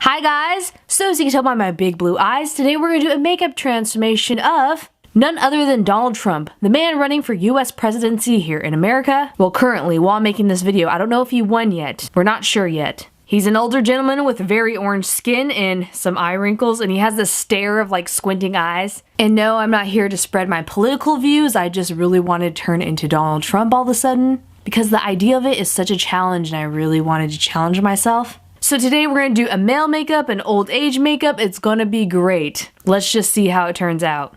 Hi guys! So as you can tell by my big blue eyes, today we're going to do a makeup transformation of none other than Donald Trump, the man running for US presidency here in America. Well, currently, while making this video, I don't know if he won yet. We're not sure yet. He's an older gentleman with very orange skin and some eye wrinkles, and he has this stare of like squinting eyes. And no, I'm not here to spread my political views, I just really wanted to turn into Donald Trump all of a sudden, because the idea of it is such a challenge and I really wanted to challenge myself. So today we're going to do a male makeup and old age makeup. It's going to be great. Let's just see how it turns out.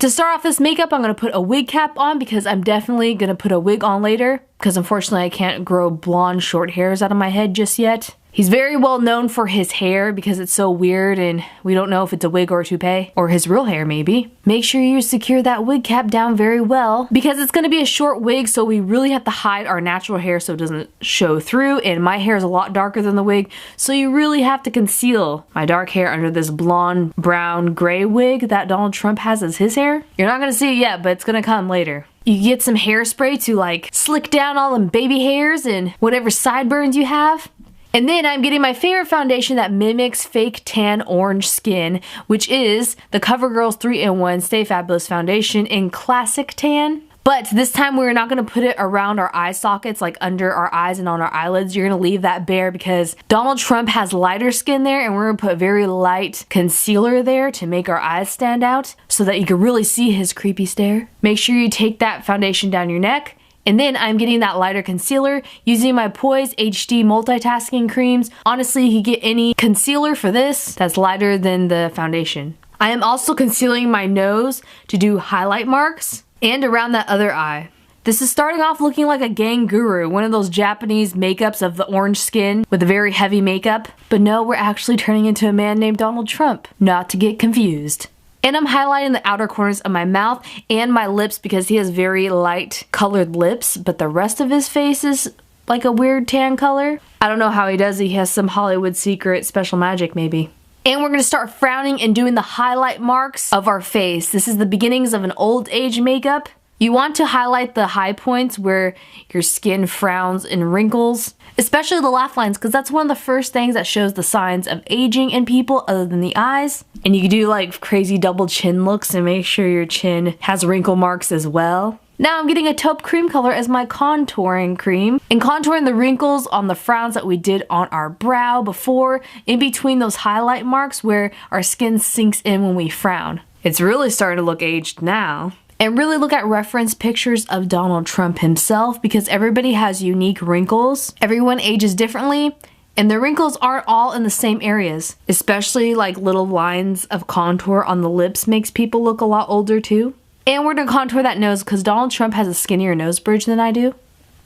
To start off this makeup, I'm going to put a wig cap on because I'm definitely going to put a wig on later, because unfortunately I can't grow blonde short hairs out of my head just yet. He's very well known for his hair because it's so weird and we don't know if it's a wig or a toupee, or his real hair maybe. Make sure you secure that wig cap down very well because it's going to be a short wig, so we really have to hide our natural hair so it doesn't show through, and my hair is a lot darker than the wig, so you really have to conceal my dark hair under this blonde, brown, gray wig that Donald Trump has as his hair. You're not going to see it yet, but it's going to come later. You get some hairspray to like slick down all them baby hairs and whatever sideburns you have. And then I'm getting my favorite foundation that mimics fake tan orange skin, which is the CoverGirl's 3-in-1 Stay Fabulous Foundation in Classic Tan. But this time we're not going to put it around our eye sockets, like under our eyes and on our eyelids. You're going to leave that bare because Donald Trump has lighter skin there, and we're going to put very light concealer there to make our eyes stand out so that you can really see his creepy stare. Make sure you take that foundation down your neck. And then I'm getting that lighter concealer using my Poise HD multitasking creams. Honestly, you can get any concealer for this that's lighter than the foundation. I am also concealing my nose to do highlight marks and around that other eye. This is starting off looking like a gang guru, one of those Japanese makeups of the orange skin with a very heavy makeup. But no, we're actually turning into a man named Donald Trump, not to get confused. And I'm highlighting the outer corners of my mouth and my lips because he has very light colored lips, but the rest of his face is like a weird tan color. I don't know how he does it. He has some Hollywood secret special magic maybe. And we're going to start frowning and doing the highlight marks of our face. This is the beginnings of an old age makeup. You want to highlight the high points where your skin frowns and wrinkles, especially the laugh lines, because that's one of the first things that shows the signs of aging in people other than the eyes. And you can do like crazy double chin looks and make sure your chin has wrinkle marks as well. Now I'm getting a taupe cream color as my contouring cream and contouring the wrinkles on the frowns that we did on our brow before, in between those highlight marks where our skin sinks in when we frown. It's really starting to look aged now. And really look at reference pictures of Donald Trump himself because everybody has unique wrinkles. Everyone ages differently, and the wrinkles aren't all in the same areas. Especially like little lines of contour on the lips makes people look a lot older too. And we're gonna contour that nose because Donald Trump has a skinnier nose bridge than I do.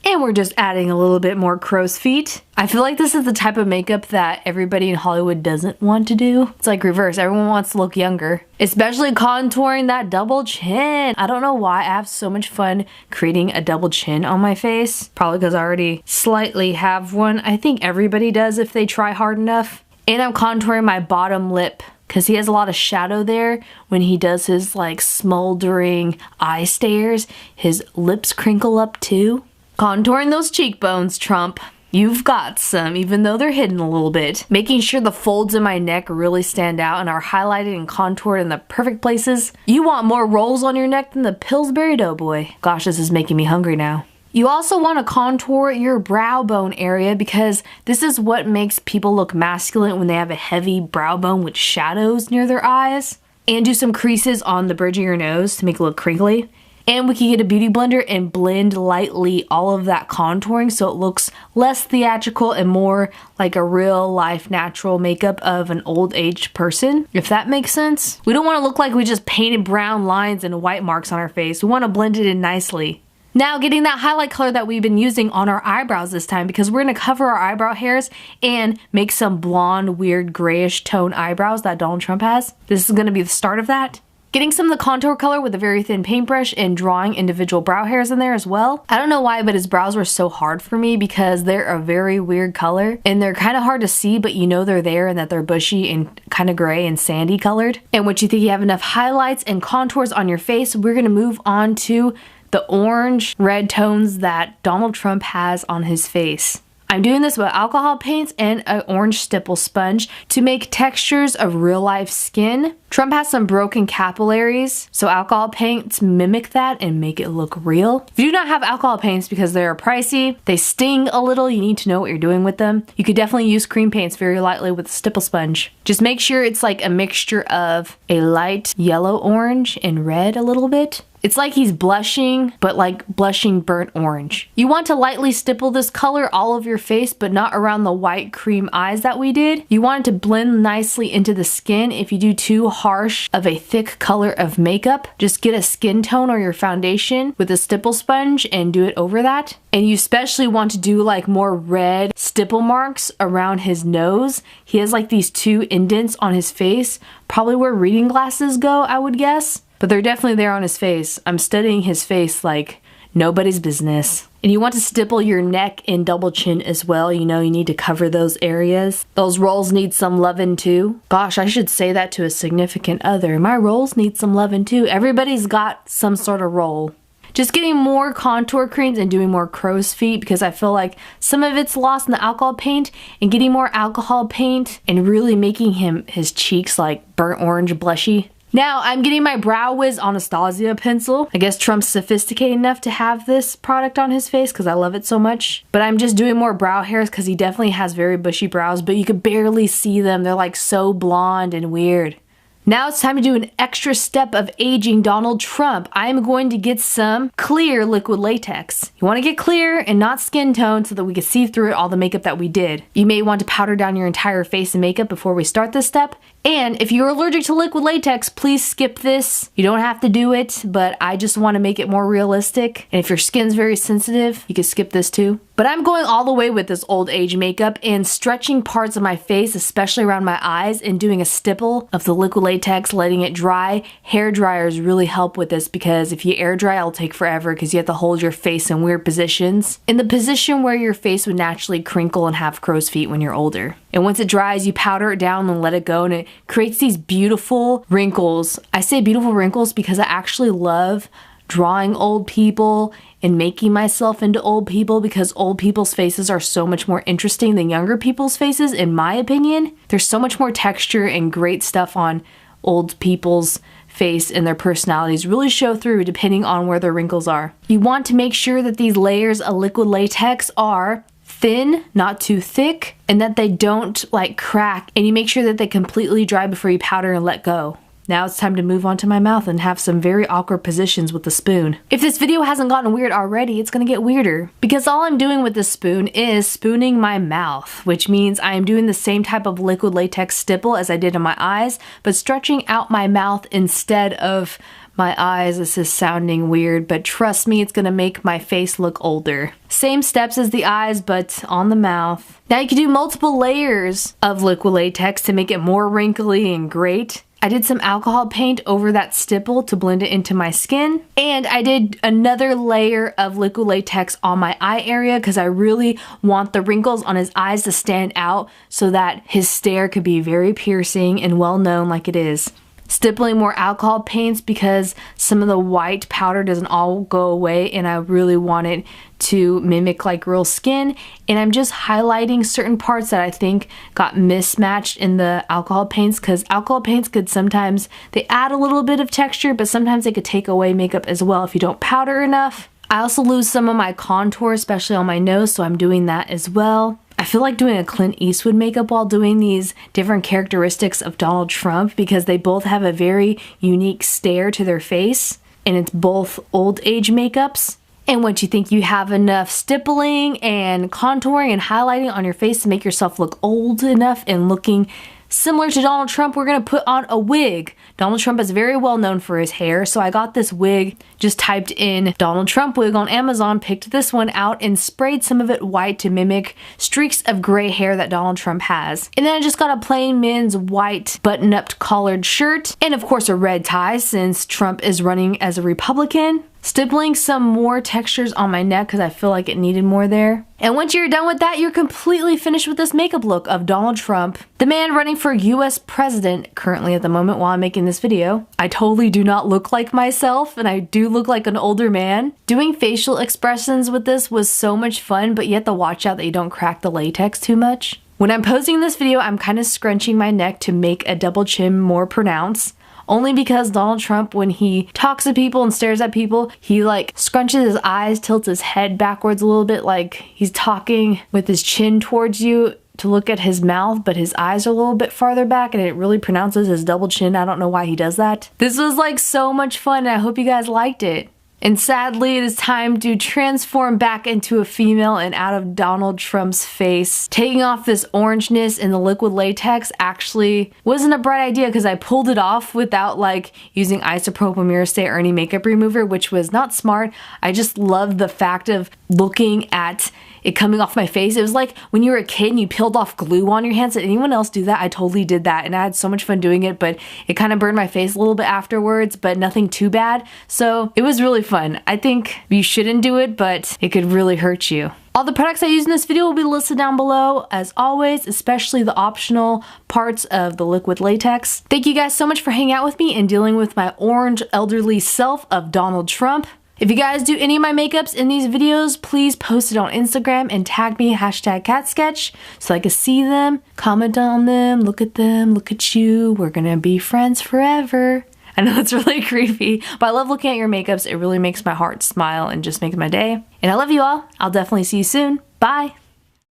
And we're just adding a little bit more crow's feet. I feel like this is the type of makeup that everybody in Hollywood doesn't want to do. It's like reverse, everyone wants to look younger. Especially contouring that double chin. I don't know why I have so much fun creating a double chin on my face. Probably because I already slightly have one. I think everybody does if they try hard enough. And I'm contouring my bottom lip because he has a lot of shadow there when he does his like smoldering eye stares. His lips crinkle up too. Contouring those cheekbones, Trump. You've got some, even though they're hidden a little bit. Making sure the folds in my neck really stand out and are highlighted and contoured in the perfect places. You want more rolls on your neck than the Pillsbury Doughboy. Gosh, this is making me hungry now. You also want to contour your brow bone area because this is what makes people look masculine when they have a heavy brow bone with shadows near their eyes. And do some creases on the bridge of your nose to make it look crinkly. And we can get a beauty blender and blend lightly all of that contouring so it looks less theatrical and more like a real life natural makeup of an old aged person, if that makes sense. We don't want to look like we just painted brown lines and white marks on our face. We want to blend it in nicely. Now getting that highlight color that we've been using on our eyebrows this time because we're going to cover our eyebrow hairs and make some blonde, weird grayish tone eyebrows that Donald Trump has. This is going to be the start of that. Getting some of the contour color with a very thin paintbrush and drawing individual brow hairs in there as well. I don't know why, but his brows were so hard for me because they're a very weird color and they're kind of hard to see, but you know they're there and that they're bushy and kind of gray and sandy colored. And once you think you have enough highlights and contours on your face, we're gonna move on to the orange red tones that Donald Trump has on his face. I'm doing this with alcohol paints and an orange stipple sponge to make textures of real life skin. Trump has some broken capillaries, so alcohol paints mimic that and make it look real. If you do not have alcohol paints because they're pricey, they sting a little, you need to know what you're doing with them. You could definitely use cream paints very lightly with a stipple sponge. Just make sure it's like a mixture of a light yellow orange and red a little bit. It's like he's blushing, but like blushing burnt orange. You want to lightly stipple this color all over your face, but not around the white cream eyes that we did. You want it to blend nicely into the skin. If you do too harsh of a thick color of makeup, just get a skin tone or your foundation with a stipple sponge and do it over that. And you especially want to do like more red stipple marks around his nose. He has like these two indents on his face, probably where reading glasses go, I would guess. But they're definitely there on his face. I'm studying his face like nobody's business. And you want to stipple your neck and double chin as well. You know, you need to cover those areas. Those rolls need some loving too. Gosh, I should say that to a significant other. My rolls need some loving too. Everybody's got some sort of roll. Just getting more contour creams and doing more crow's feet because I feel like some of it's lost in the alcohol paint, and getting more alcohol paint and really making his cheeks like burnt orange blushy. Now, I'm getting my Brow Wiz Anastasia pencil. I guess Trump's sophisticated enough to have this product on his face because I love it so much. But I'm just doing more brow hairs because he definitely has very bushy brows, but you could barely see them. They're like so blonde and weird. Now it's time to do an extra step of aging Donald Trump. I am going to get some clear liquid latex. You want to get clear and not skin tone so that we can see through it all the makeup that we did. You may want to powder down your entire face and makeup before we start this step. And if you're allergic to liquid latex, please skip this. You don't have to do it, but I just want to make it more realistic. And if your skin's very sensitive, you can skip this too. But I'm going all the way with this old age makeup and stretching parts of my face, especially around my eyes, and doing a stipple of the liquid latex, letting it dry. Hair dryers really help with this because if you air dry, it'll take forever because you have to hold your face in weird positions. In the position where your face would naturally crinkle and have crow's feet when you're older. And once it dries, you powder it down and let it go, and it creates these beautiful wrinkles. I say beautiful wrinkles because I actually love drawing old people and making myself into old people because old people's faces are so much more interesting than younger people's faces, in my opinion. There's so much more texture and great stuff on old people's face, and their personalities really show through depending on where their wrinkles are. You want to make sure that these layers of liquid latex are thin, not too thick, and that they don't like crack, and you make sure that they completely dry before you powder and let go. Now it's time to move on to my mouth and have some very awkward positions with the spoon. If this video hasn't gotten weird already, it's gonna get weirder. Because all I'm doing with this spoon is spooning my mouth, which means I am doing the same type of liquid latex stipple as I did in my eyes, but stretching out my mouth instead of my eyes. This is sounding weird, but trust me, it's gonna make my face look older. Same steps as the eyes, but on the mouth. Now you can do multiple layers of liquid latex to make it more wrinkly and great. I did some alcohol paint over that stipple to blend it into my skin. And I did another layer of liquid latex on my eye area because I really want the wrinkles on his eyes to stand out so that his stare could be very piercing and well known like it is. Stippling more alcohol paints because some of the white powder doesn't all go away, and I really want it to mimic like real skin. And I'm just highlighting certain parts that I think got mismatched in the alcohol paints, because alcohol paints could sometimes, they add a little bit of texture, but sometimes they could take away makeup as well if you don't powder enough. I also lose some of my contour, especially on my nose, so I'm doing that as well. I feel like doing a Clint Eastwood makeup while doing these different characteristics of Donald Trump because they both have a very unique stare to their face, and it's both old age makeups. And once you think you have enough stippling and contouring and highlighting on your face to make yourself look old enough and looking similar to Donald Trump, we're gonna put on a wig. Donald Trump is very well known for his hair, so I got this wig, just typed in Donald Trump wig on Amazon, picked this one out, and sprayed some of it white to mimic streaks of gray hair that Donald Trump has. And then I just got a plain men's white button-up collared shirt, and of course a red tie since Trump is running as a Republican. stippling some more textures on my neck because I feel like it needed more there. And once you're done with that, you're completely finished with this makeup look of Donald Trump, the man running for US president currently at the moment while I'm making this video. I totally do not look like myself, and I do look like an older man. Doing facial expressions with this was so much fun, but you have to watch out that you don't crack the latex too much. When I'm posing this video, I'm kind of scrunching my neck to make a double chin more pronounced. Only because Donald Trump, when he talks to people and stares at people, he like scrunches his eyes, tilts his head backwards a little bit like he's talking with his chin towards you to look at his mouth, but his eyes are a little bit farther back and it really pronounces his double chin. I don't know why he does that. This was like so much fun and I hope you guys liked it. And sadly, it is time to transform back into a female and out of Donald Trump's face. Taking off this orangeness in the liquid latex actually wasn't a bright idea because I pulled it off without like using isopropyl myrcate or any makeup remover, which was not smart. I just loved the fact of looking at it coming off my face. It was like when you were a kid and you peeled off glue on your hands. Did anyone else do that? I totally did that and I had so much fun doing it, but it kind of burned my face a little bit afterwards, but nothing too bad. So it was really fun. I think you shouldn't do it, but it could really hurt you. All the products I use in this video will be listed down below as always, especially the optional parts of the liquid latex. Thank you guys so much for hanging out with me and dealing with my orange elderly self of Donald Trump. If you guys do any of my makeups in these videos, please post it on Instagram and tag me #catsketch so I can see them, comment on them, look at you. We're gonna be friends forever. I know it's really creepy, but I love looking at your makeups. It really makes my heart smile and just makes my day. And I love you all. I'll definitely see you soon. Bye.